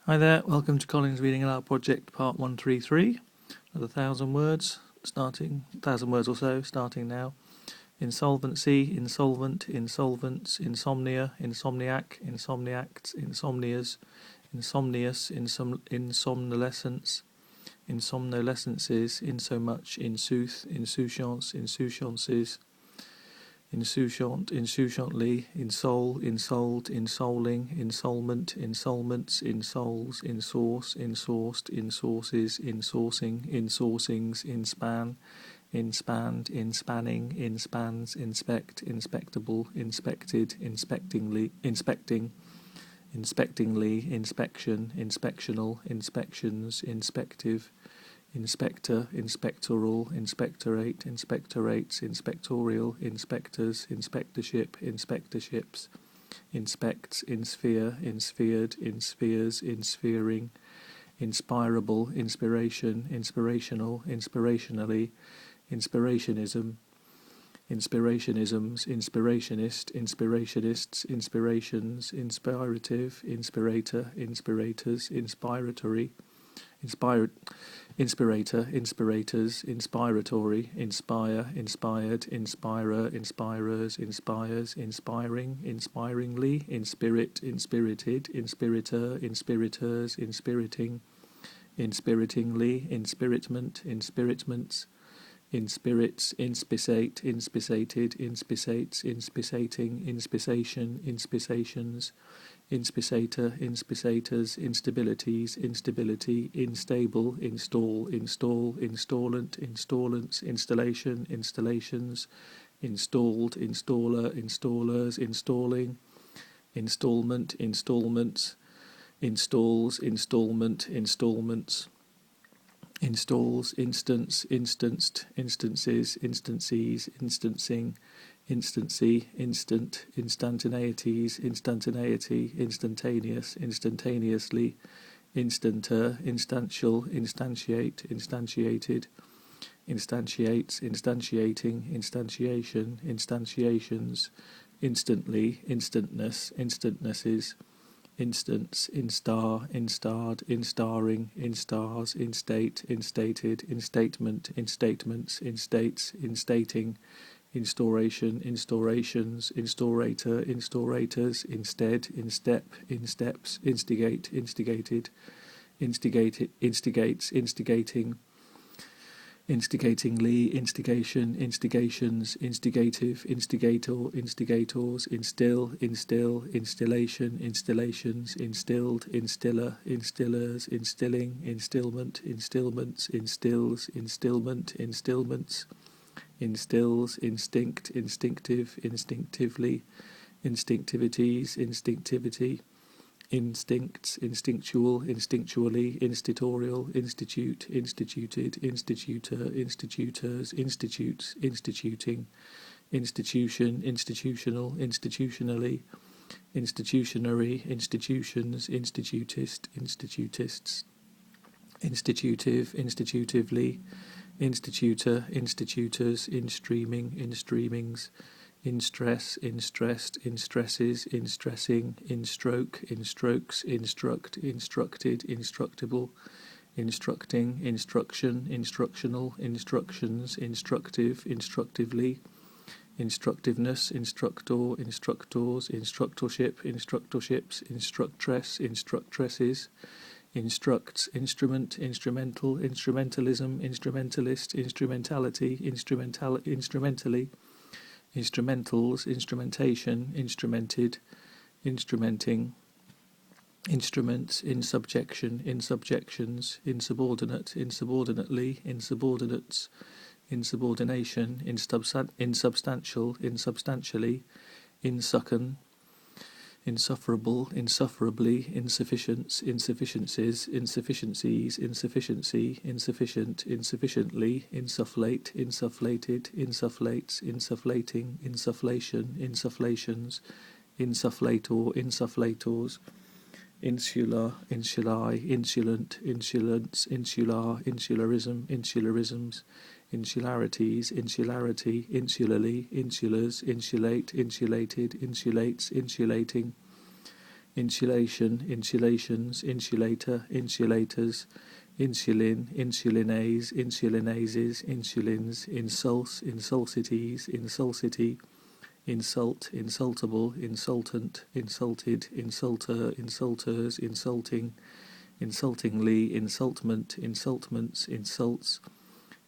Hi there, welcome to Colin's Reading Aloud Project Part 133. Another 1,000 words, 1,000 words or so, starting now. Insolvency, insolvent, insolvents, insomnia, insomniac, insomniacts, insomnias, insomnious, insomnolescence, insomnolescences, insomuch, insouth, insouciance, insouciances, insouciant, insouciantly, insole, insoled, insoling, insolment, insolments, insoles, insource, insourced, insources, insourcing, insourcings, inspan, inspanned, inspanning, inspans, inspect, inspectable, inspected, inspectingly, inspecting, inspectingly, inspection, inspectional, inspections, inspective, inspector, inspectoral, inspectorate, inspectorates, inspectorial, inspectors, inspectorship, inspectorships, inspects, insphere, insphered, inspheres, insphering, inspirable, inspiration, inspirational, inspirationally, inspirationism, inspirationisms, inspirationist, inspirationists, inspirations, inspirative, inspirator, inspirators, inspiratory, inspirator, inspirators, inspiratory, inspire, inspired, inspirer, inspirers, inspires, inspiring, inspiringly, inspirit, inspirited, inspirator, inspirators, inspiriting, inspiritingly, inspiritment, inspiritments, inspirits, inspisate, inspissated, inspissates, inspissating, inspisation, inspissations, inspissator, inspissators, instabilities, instability, instable, install, install, installant, installants, installation, installations, installed, installer, installers, installing, installment, installments, installs, installment, installments, installs, instance, instanced, instances, instances, instancing, instancy, instant, instantaneities, instantaneity, instantaneous, instantaneously, instanter, instantial, instantiate, instantiated, instantiates, instantiating, instantiation, instantiations, instantly, instantness, instantnesses, instance, instar, instarred, instarring, instars, instate, instated, instatement, instatements, instates, instating, instauration, instaurations, instaurator, instaurators, instead, instep, insteps, instigate, instigated, instigates, instigating, instigatingly, instigation, instigations, instigative, instigator, instigators, instill, installation, installations, instilled, instiller, instillers, instilling, instillment, instillments, instills, instillment, instillments, instills, instinct, instinctive, instinctively, instinctivities, instinctivity, instincts, instinctual, instinctually, institutorial, institute, instituted, institutor, institutors, institutes, instituting, institution, institutional, institutionally, institutionary, institutions, institutist, institutists, institutive, institutively, institutor, institutors, in-streaming, in-streamings, in-stress, in-stressed, in-stresses, in-stressing, in-stroke, in-strokes, instruct, instructed, instructible, instructing, instruction, instructional, instructions, instructive, instructively, instructiveness, instructor, instructors, instructorship, instructorships, instructress, instructresses, instructs, instrument, instrumental, instrumentalism, instrumentalist, instrumentality, instrumentally, instrumentals, instrumentation, instrumented, instrumenting, instruments, insubjection, insubjections, insubordinate, insubordinately, insubordinates, insubordination, insubstantial, insubstantially, insuccon, insufferable, insufferably, insufficience, insufficiencies, insufficiencies, insufficiency, insufficient, insufficiently, insufflate, insufflated, insufflates, insufflating, insufflation, insufflations, insufflator, insufflators, insular, insulae, insulant, insulants, insular, insularism, insularisms, insularities, insularity, insularly, insulars, insulate, insulated, insulates, insulating, insulation, insulations, insulator, insulators, insulin, insulinase, insulinases, insulins, insulse, insulsities, insulsity, insult, insultable, insultant, insulted, insulter, insulters, insulting, insultingly, insultment, insultments, insults,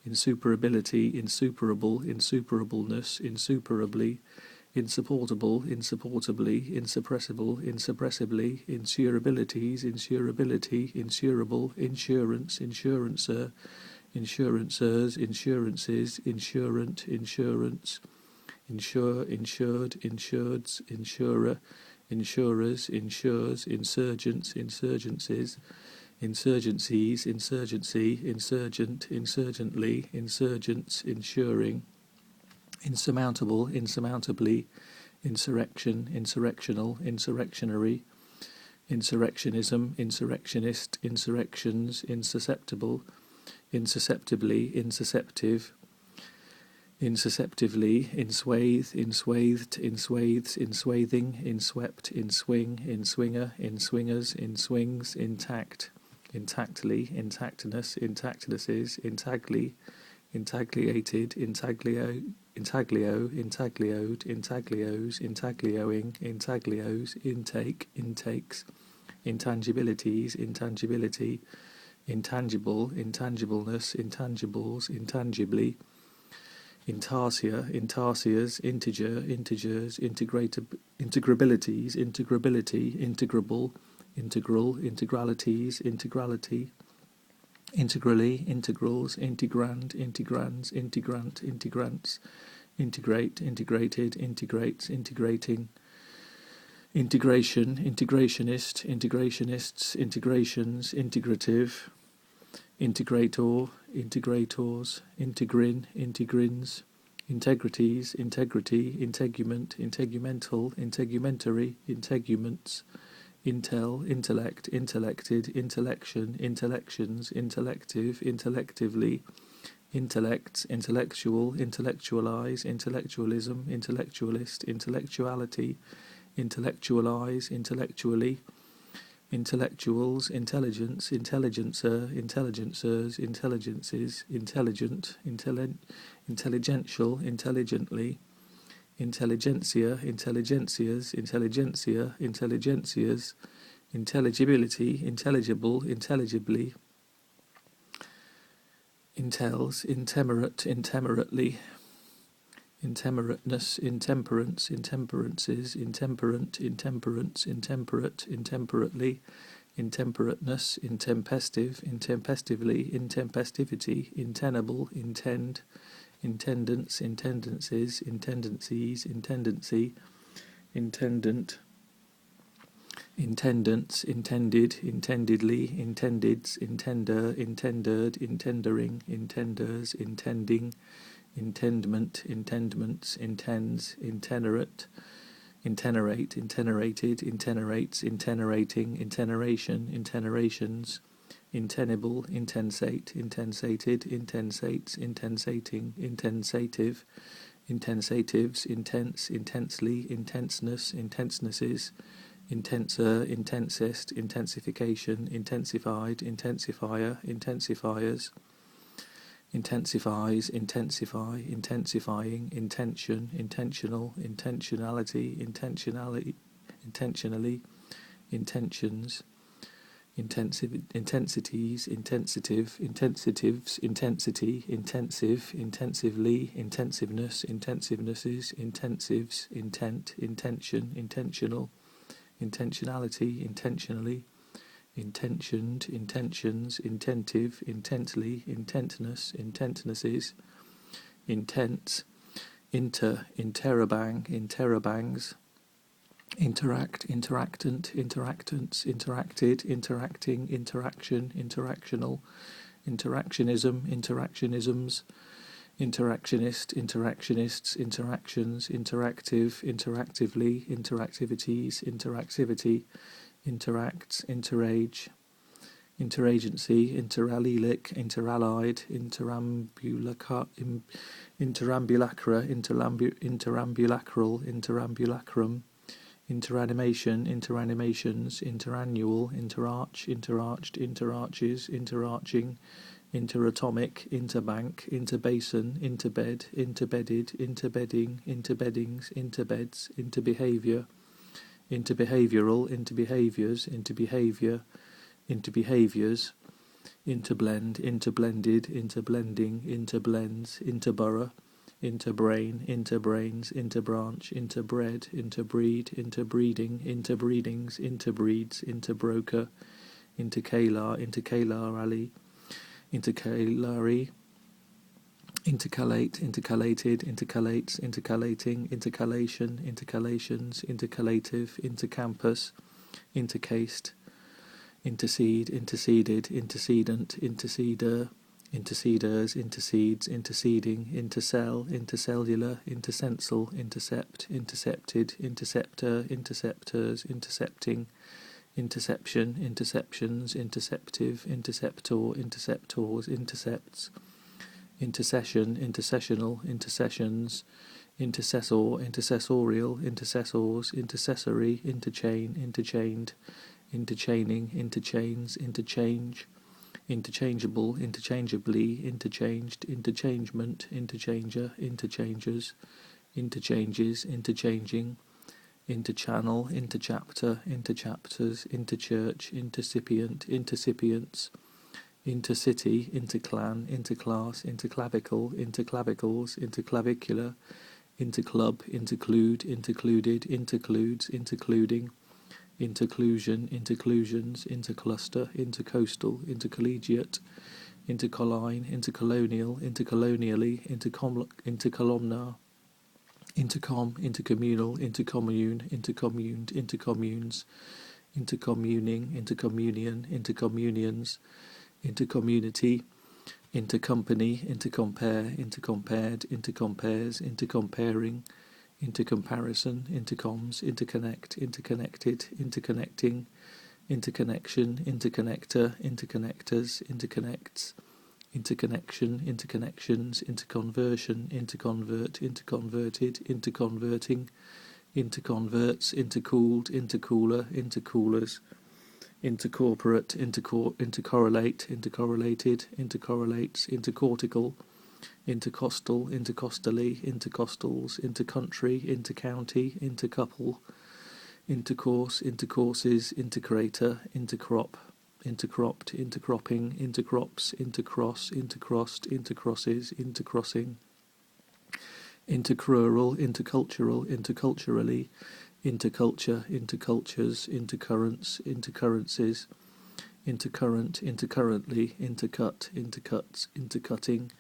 insuperability, insuperable, insuperableness, insuperably, insupportable, insupportably, insuppressible, insuppressibly, insurabilities, insurability, insurable, insurance, insurancer, insurancers, insurances, insurant, insurance, insure, insured, insureds, insurer, insurers, insures, insurgents, insurgencies, insurgencies, insurgency, insurgent, insurgently, insurgents, insuring, insurmountable, insurmountably, insurrection, insurrectional, insurrectionary, insurrectionism, insurrectionist, insurrections, insusceptible, insusceptibly, insusceptive, insusceptively, inswathe, inswathed, inswathes, inswathing, inswept, inswing, inswinger, inswingers, inswings, intact, intactly, intactness, intactnesses, intagly, intagliated, intaglio, intaglio, intaglioed, intaglios, intaglioing, intaglios, intake, intakes, intangibilities, intangibility, intangible, intangibleness, intangibles, intangibly, intarsia, intarsias, integer, integers, integrabilities, integrability, integrable, integral, integralities, integrality, integrally, integrals, integrand, integrands, integrant, integrants, integrate, integrated, integrates, integrating, integration, integrationist, integrationists, integrations, integrative, integrator, integrators, integrin, integrins, integrities, integrity, integument, integumental, integumentary, integuments, intel, intellect, intellected, intellection, intellections, intellective, intellectively, intellects, intellectual, intellectualize, intellectualism, intellectualist, intellectuality, intellectualize, intellectually, intellectuals, intelligence, intelligencer, intelligencers, intelligences, intelligent, intelligential, intelligently, intelligentsia, intelligentsias, intelligentsia, intelligentsias, intelligibility, intelligible, intelligibly, intels, intemerate, intemerately, intemerateness, intemperance, intemperances, intemperant, intemperance, intemperate, intemperately, intemperateness, intempestive, intempestively, intempestivity, intenable, intend, intendants, intendances, intendancies, intendancy, intendant, intendants, intended, intendedly, intendeds, intender, intendered, intendering, intenders, intending, intendment, intendments, intends, intenerate, intenerate, intenerated, intenerates, intenerating, inteneration, intenerations, intenable, intensate, intensated, intensates, intensating, intensative, intensatives, intense, intensely, intenseness, intensenesses, intenser, intensest, intensification, intensified, intensifier, intensifiers, intensifies, intensify, intensifying, intention, intentional, intentionality, intentionality, intentionally, intentions, intensive, intensities, intensitive, intensitives, intensity, intensive, intensively, intensiveness, intensivenesses, intensives, intent, intention, intentional, intentionality, intentionally, intentioned, intentions, intentive, intently, intentness, intentnesses, intense, interrobang, interabangs, interact, interactant, interactants, interacted, interacting, interaction, interactional, interactionism, interactionisms, interactionist, interactionists, interactions, interactive, interactively, interactivities, interactivity, interacts, interage, interagency, interallelic, interallied, interambulacra, interambulacral, interambulacrum, interanimation, interanimations, interannual, interarch, interarched, interarches, interarching, interatomic, interbank, interbasin, interbed, interbedded, interbedding, interbeddings, interbeds, interbehaviour, interbehavioural, interbehaviours, interbehaviour, interbehaviours, interblend, interblended, interblending, interblends, interborough, interbrain, interbrains, interbranch, interbred, interbreed, interbreeding, interbreedings, interbreeds, interbroker, intercalar, intercalar alley, intercalary, intercalate, intercalated, intercalates, intercalating, intercalation, intercalations, intercalative, intercampus, intercased, intercede, interceded, intercedent, interceder, interceders, intercedes, interceding, intercell, intercellular, intersensal, intercept, intercepted, interceptor, interceptors, intercepting, interception, interceptions, interceptive, interceptor, interceptors, intercepts, intercession, intercessional, intercessions, intercessor, intercessorial, intercessors, intercessory, interchain, interchained, interchaining, interchains, interchange, interchangeable, interchangeably, interchanged, interchangement, interchanger, interchangers, interchanges, interchanging, interchannel, interchapter, interchapters, interchurch, intercipient, intercipients, intercity, interclan, interclass, interclavicle, interclavicles, interclavicular, interclub, interclude, intercluded, intercludes, intercluding, interclusion, interclusions, intercluster, intercoastal, intercollegiate, intercolline, intercolonial, intercolonially, intercolumnar, intercom, intercommunal, intercommune, intercommuned, intercommunes, intercommuning, intercommunion, intercommunions, intercommunity, intercompany, intercompare, intercompared, intercompares, intercomparing, intercomparison, intercoms, interconnect, interconnected, interconnecting, interconnection, interconnector, interconnectors, interconnects, interconnection, interconnections, interconversion, interconvert, interconverted, interconverting, interconverts, intercooled, intercooler, intercoolers, intercorporate, intercorrelate, intercorrelated, intercorrelates, intercortical, intercostal, intercostally, intercostals, intercountry, intercounty, intercouple, intercourse, intercourses, intercrator, intercrop, intercropped, intercropping, intercrops, intercross, intercrossed, intercrosses, intercrossing, intercrural, intercultural, interculturally, interculture, intercultures, intercurrents, intercurrences, intercurrent, intercurrently, intercut, intercuts, intercutting,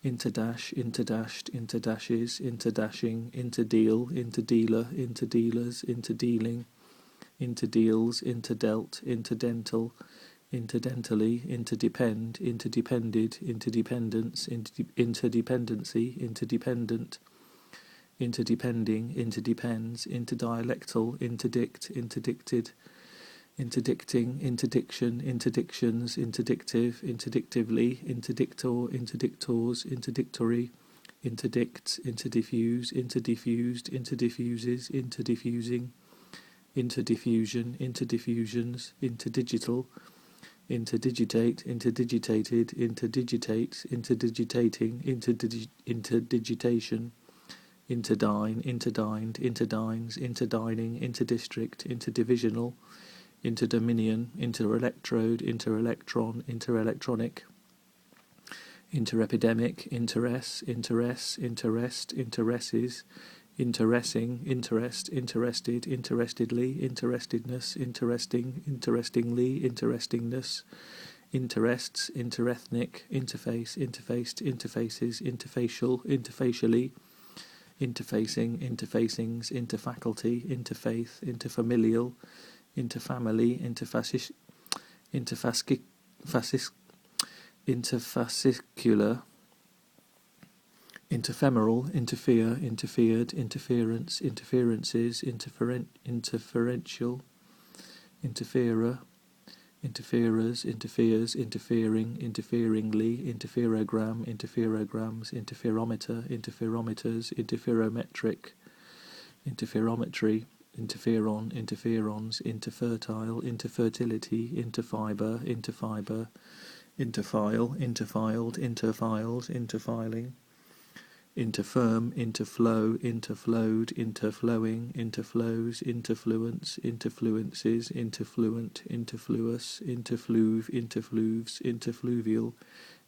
interdash, interdashed, interdashes, interdashing, interdeal, interdealer, interdealers, interdealing, interdeals, interdealt, interdental, interdentally, interdepend, interdepended, interdependence, interdependency, interdependent, interdepending, interdepends, interdialectal, interdict, interdicted, interdicting, interdiction, interdictions, interdictive, interdictively, interdictor, interdictors, interdictory, interdicts, interdiffuse, interdiffused, interdiffuses, interdiffusing, interdiffusion, interdiffusions, interdigital, interdigitate, interdigitated, interdigitates, interdigitating, interdigitation, interdine, interdined, interdines, interdining, interdistrict, interdivisional, interdominion, interelectrode, interelectron, interelectronic, interepidemic, interess, interess, interest, interesses, interessing, interest, interested, interestedly, interestedness, interesting, interestingly, interestingness, interests, interethnic, interface, interfaced, interfaces, interfacial, interfacially, interfacing, interfacings, interfaculty, interfaith, interfamilial, interfamily, interfascicular, interfemoral, interfere, interfered, interference, interferences, interferential, interferer, interferers, interferes, interfering, interferingly, interferogram, interferograms, interferometer, interferometers, interferometric, interferometry, interferon, interferons, interfertile, interfertility, interfiber, interfiber, interfile, interfiled, interfiles, interfiling, interfirm, interflow, interflowed, interflowing, interflows, interfluence, interfluences, interfluent, interfluous, interfluve, interfluves, interfluvial,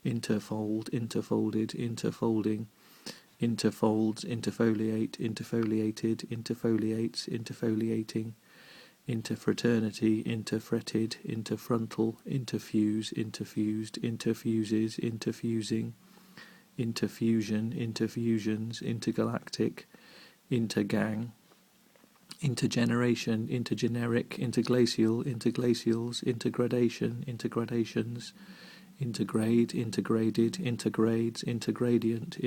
interfold, interfolded, interfolding, interfolds, interfoliate, interfoliated, interfoliates, interfoliating, interfraternity, interfretted, interfrontal, interfuse, interfused, interfuses, interfusing, interfusion, interfusions, intergalactic, intergang, intergeneration, intergeneric, interglacial, interglacials, intergradation, intergradations, intergrade, intergraded, intergrades, intergradient,